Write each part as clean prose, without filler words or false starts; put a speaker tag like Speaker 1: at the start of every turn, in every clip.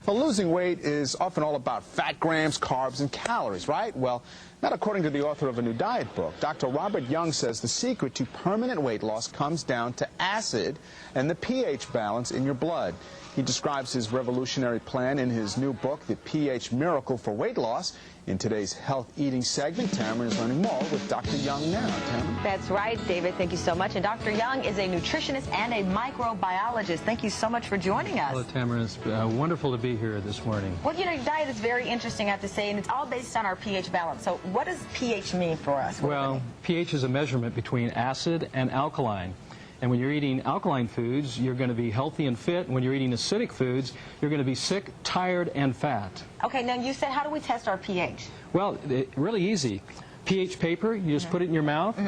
Speaker 1: Well, losing weight is often all about fat grams, carbs, and calories, right? Well, not according to the author of a new diet book. Dr. Robert Young says the secret to permanent weight loss comes down to acid and the pH balance in your blood. He describes his revolutionary plan in his new book, The pH Miracle for Weight Loss. In today's Health Eating segment, Tamara is learning more with Dr. Young now. Tamara?
Speaker 2: That's right, David. Thank you so much. And Dr. Young is a nutritionist and a microbiologist. Thank you so much for joining us.
Speaker 3: Hello, Tamara. It's wonderful to be here this morning.
Speaker 2: Well, you know, your diet is very interesting, I have to say, and it's all based on our pH balance. So what does pH mean for us?
Speaker 3: Well, pH is a measurement between acid and alkaline. And when you're eating alkaline foods, you're going to be healthy and fit. When you're eating acidic foods, you're going to be sick, tired, and fat.
Speaker 2: Okay, now you said, how do we test our pH?
Speaker 3: Well, really easy. pH paper, you just put it in your mouth,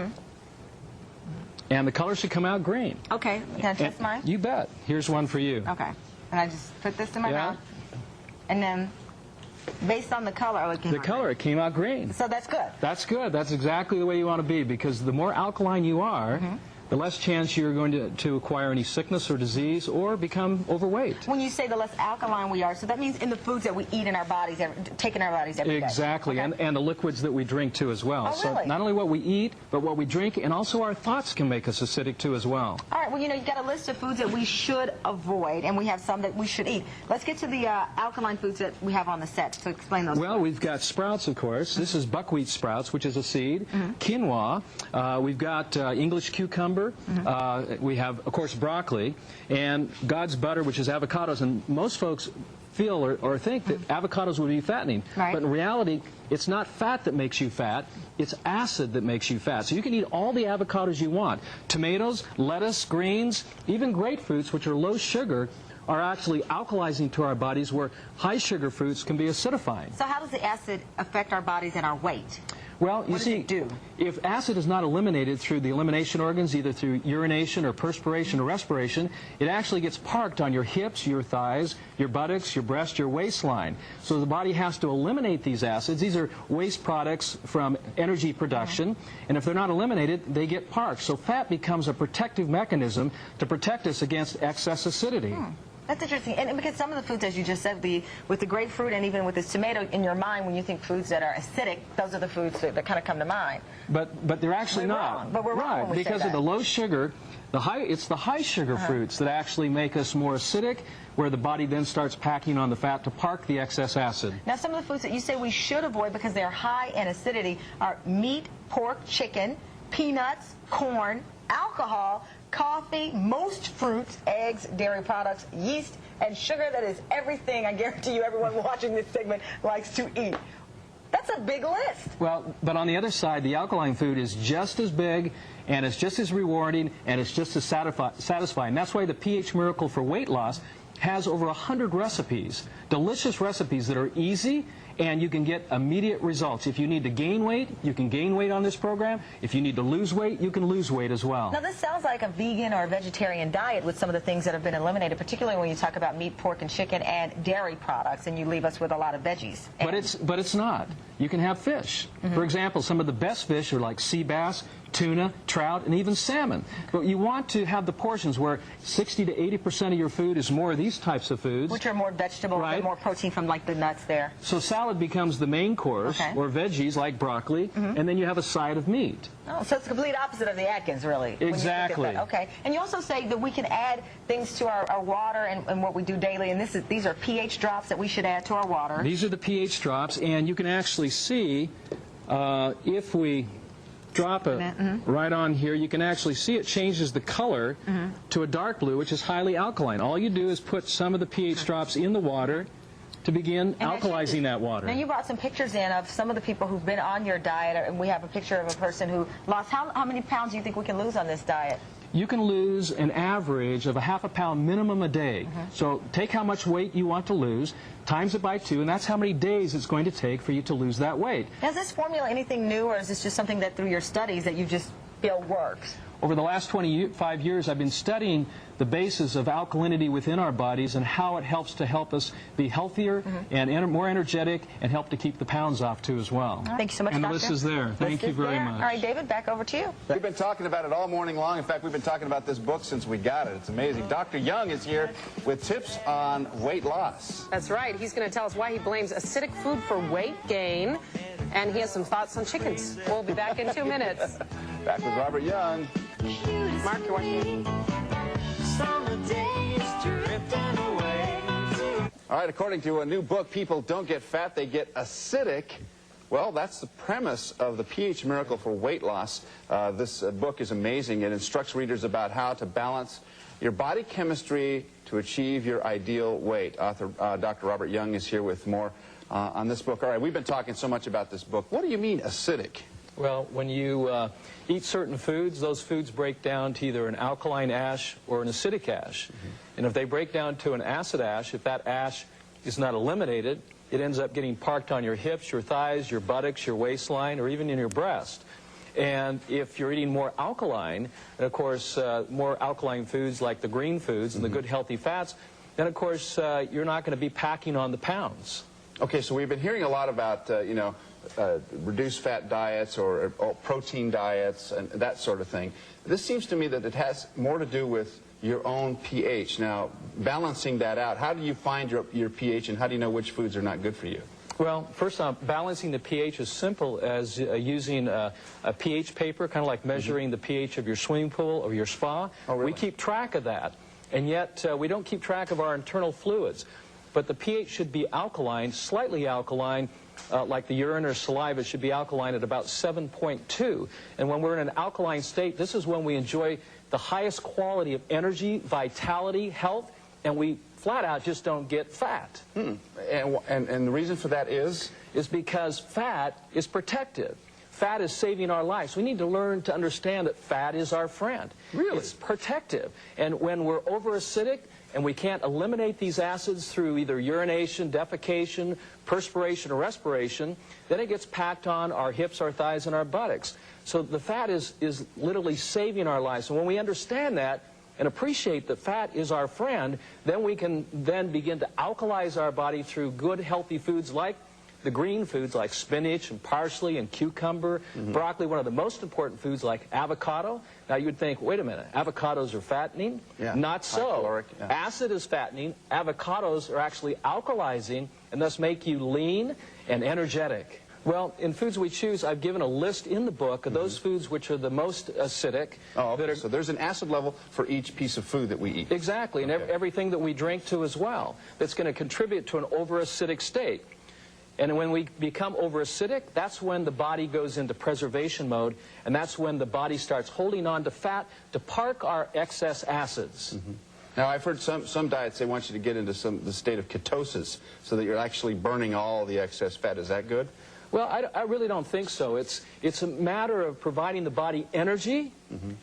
Speaker 3: and the color should come out green.
Speaker 2: Okay, can I test mine?
Speaker 3: You bet. Here's one for you.
Speaker 2: Okay, and I just put this in my mouth, and then based on the color,
Speaker 3: it came out green.
Speaker 2: So that's good.
Speaker 3: That's good. That's exactly the way you want to be, because the more alkaline you are, the less chance you're going to acquire any sickness or disease or become overweight.
Speaker 2: When you say the less alkaline we are, so that means in the foods that we eat in our bodies, take in our bodies every day.
Speaker 3: Exactly,
Speaker 2: okay.
Speaker 3: and the liquids that we drink too as well.
Speaker 2: Oh, really?
Speaker 3: So not only what we eat, but what we drink, and also our thoughts can make us acidic too as well.
Speaker 2: All right, well, you know, you've got a list of foods that we should avoid, and we have some that we should eat. Let's get to the alkaline foods that we have on the set, so explain those.
Speaker 3: Well, we've got sprouts, of course. This is buckwheat sprouts, which is a seed. Quinoa. We've got English cucumber. We have, of course, broccoli, and God's butter, which is avocados. And most folks feel or think that avocados would be fattening.
Speaker 2: Right.
Speaker 3: But in reality, it's not fat that makes you fat. It's acid that makes you fat. So you can eat all the avocados you want. Tomatoes, lettuce, greens, even grapefruits, which are low sugar, are actually alkalizing to our bodies, where high sugar fruits can be acidifying.
Speaker 2: So how does the acid affect our bodies and our weight?
Speaker 3: Well, you see, if acid is not eliminated through the elimination organs, either through urination or perspiration or respiration, it actually gets parked on your hips, your thighs, your buttocks, your breast, your waistline. So the body has to eliminate these acids. These are waste products from energy production, and if they're not eliminated, they get parked. So fat becomes a protective mechanism to protect us against excess acidity.
Speaker 2: That's interesting, and because some of the foods, as you just said, with the grapefruit and even with this tomato, in your mind, when you think foods that are acidic, those are the foods that kind of come to mind.
Speaker 3: But they're actually not.
Speaker 2: Wrong. But we're wrong when we
Speaker 3: because
Speaker 2: say
Speaker 3: of the low sugar, it's the high sugar fruits that actually make us more acidic, where the body then starts packing on the fat to park the excess acid.
Speaker 2: Now, some of the foods that you say we should avoid because they're high in acidity are meat, pork, chicken, peanuts, corn, alcohol, coffee, most fruits, eggs, dairy products, yeast, and sugar. That is everything I guarantee you everyone watching this segment likes to eat. That's a big list.
Speaker 3: Well, but on the other side, the alkaline food is just as big, and it's just as rewarding, and it's just as satisfying. That's why the pH Miracle for Weight Loss has over 100 recipes, delicious recipes that are easy, and you can get immediate results. If you need to gain weight, you can gain weight on this program. If you need to lose weight, you can lose weight as well.
Speaker 2: Now, this sounds like a vegan or a vegetarian diet with some of the things that have been eliminated, particularly when you talk about meat, pork, and chicken, and dairy products, and you leave us with a lot of veggies.
Speaker 3: But it's not. You can have fish. For example, some of the best fish are like sea bass, tuna, trout, and even salmon. But you want to have the portions where 60 to 80% of your food is more of these types of foods.
Speaker 2: Which are more vegetables and more protein from like the nuts there.
Speaker 3: So salad becomes the main course, or veggies like broccoli, and then you have a side of meat.
Speaker 2: Oh, so it's the complete opposite of the Atkins, really.
Speaker 3: Exactly.
Speaker 2: Okay. And you also say that we can add things to our water and what we do daily, and these are pH drops that we should add to our water.
Speaker 3: These are the pH drops, and you can actually see if we drop it right on here, you can actually see it changes the color to a dark blue, which is highly alkaline. All you do is put some of the pH drops in the water to begin alkalizing that water.
Speaker 2: Now, you brought some pictures in of some of the people who've been on your diet, and we have a picture of a person who lost, how many pounds do you think we can lose on this diet?
Speaker 3: You can lose an average of a ½ pound minimum a day. So take how much weight you want to lose, times it by 2, and that's how many days it's going to take for you to lose that weight.
Speaker 2: Now, is this formula anything new, or is this just something that through your studies that you just feel works?
Speaker 3: Over the last 25 years, I've been studying the basis of alkalinity within our bodies and how it helps to help us be healthier and more energetic and help to keep the pounds off too as well.
Speaker 2: Thank you so much,
Speaker 3: and
Speaker 2: Doctor.
Speaker 3: the list is there. Thank you very much.
Speaker 2: All right, David, back over to you.
Speaker 4: We've been talking about it all morning long. In fact, we've been talking about this book since we got it. It's amazing. Dr. Young is here with tips on weight loss.
Speaker 5: That's right. He's going to tell us why he blames acidic food for weight gain, and he has some thoughts on chickens. We'll be back in 2 minutes.
Speaker 4: Back with Robert Young.
Speaker 5: Mark, you're watching.
Speaker 4: All right, according to a new book, people don't get fat, they get acidic. Well, that's the premise of the pH Miracle for Weight Loss. This book is amazing. It instructs readers about how to balance your body chemistry to achieve your ideal weight. Author Dr. Robert Young is here with more on this book. All right, we've been talking so much about this book. What do you mean acidic?
Speaker 3: Well, when you eat certain foods, those foods break down to either an alkaline ash or an acidic ash. And if they break down to an acid ash, if that ash is not eliminated, it ends up getting parked on your hips, your thighs, your buttocks, your waistline, or even in your breast. And if you're eating more alkaline, and of course more alkaline foods like the green foods and the good healthy fats, then of course you're not going to be packing on the pounds.
Speaker 4: Okay, so we've been hearing a lot about, reduced fat diets or protein diets and that sort of thing. This seems to me that it has more to do with your own pH. Now, balancing that out, how do you find your pH and how do you know which foods are not good for you?
Speaker 3: Well, first off, balancing the pH is simple as using a pH paper, kind of like measuring the pH of your swimming pool or your spa.
Speaker 4: Oh, really?
Speaker 3: We keep track of that, and yet we don't keep track of our internal fluids. But the pH should be alkaline, slightly alkaline, like the urine or saliva should be alkaline at about 7.2. And when we're in an alkaline state, this is when we enjoy the highest quality of energy, vitality, health, and we flat out just don't get fat.
Speaker 4: And the reason for that is?
Speaker 3: Is because fat is protective. Fat is saving our lives. We need to learn to understand that fat is our friend.
Speaker 4: Really?
Speaker 3: It's protective. And when we're over-acidic and we can't eliminate these acids through either urination, defecation, perspiration, or respiration, then it gets packed on our hips, our thighs, and our buttocks. So the fat is literally saving our lives. And when we understand that and appreciate that fat is our friend, then we can then begin to alkalize our body through good, healthy foods like the green foods like spinach and parsley and cucumber, broccoli, one of the most important foods like avocado. Now you would think, wait a minute, avocados are fattening?
Speaker 4: Yeah.
Speaker 3: Not so.
Speaker 4: High-caloric, yeah.
Speaker 3: Acid is fattening. Avocados are actually alkalizing and thus make you lean and energetic. Well, in Foods We Choose, I've given a list in the book of those foods which are the most acidic.
Speaker 4: Oh, okay. So there's an acid level for each piece of food that we eat.
Speaker 3: Exactly, and
Speaker 4: Okay.
Speaker 3: everything that we drink too as well. That's going to contribute to an over-acidic state. And when we become over-acidic, that's when the body goes into preservation mode, and that's when the body starts holding on to fat to park our excess acids.
Speaker 4: Now, I've heard some diets, they want you to get into the state of ketosis so that you're actually burning all the excess fat. Is that good?
Speaker 3: Well, I really don't think so. It's a matter of providing the body energy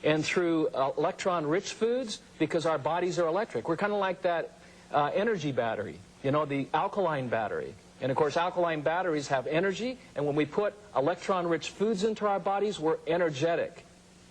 Speaker 3: and through electron-rich foods, because our bodies are electric. We're kind of like that energy battery, the alkaline battery. And of course, alkaline batteries have energy, and when we put electron-rich foods into our bodies, we're energetic.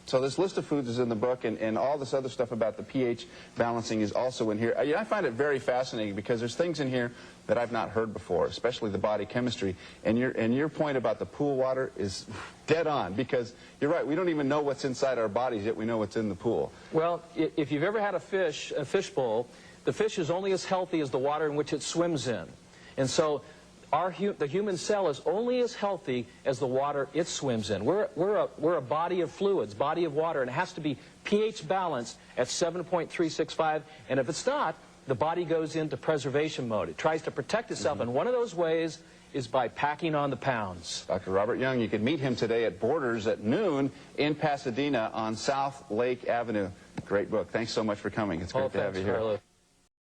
Speaker 4: So this list of foods is in the book, and all this other stuff about the pH balancing is also in here. I find it very fascinating because there's things in here that I've not heard before, especially the body chemistry. And your point about the pool water is dead on, because you're right, we don't even know what's inside our bodies, yet we know what's in the pool.
Speaker 3: Well, if you've ever had a fish bowl, the fish is only as healthy as the water in which it swims in. And so the human cell is only as healthy as the water it swims in. We're a body of fluids, body of water, and it has to be pH balanced at 7.365. And if it's not, the body goes into preservation mode. It tries to protect itself, and one of those ways is by packing on the pounds.
Speaker 4: Dr. Robert Young, you can meet him today at Borders at noon in Pasadena on South Lake Avenue. Great book. Thanks so much for coming. It's great to have you here.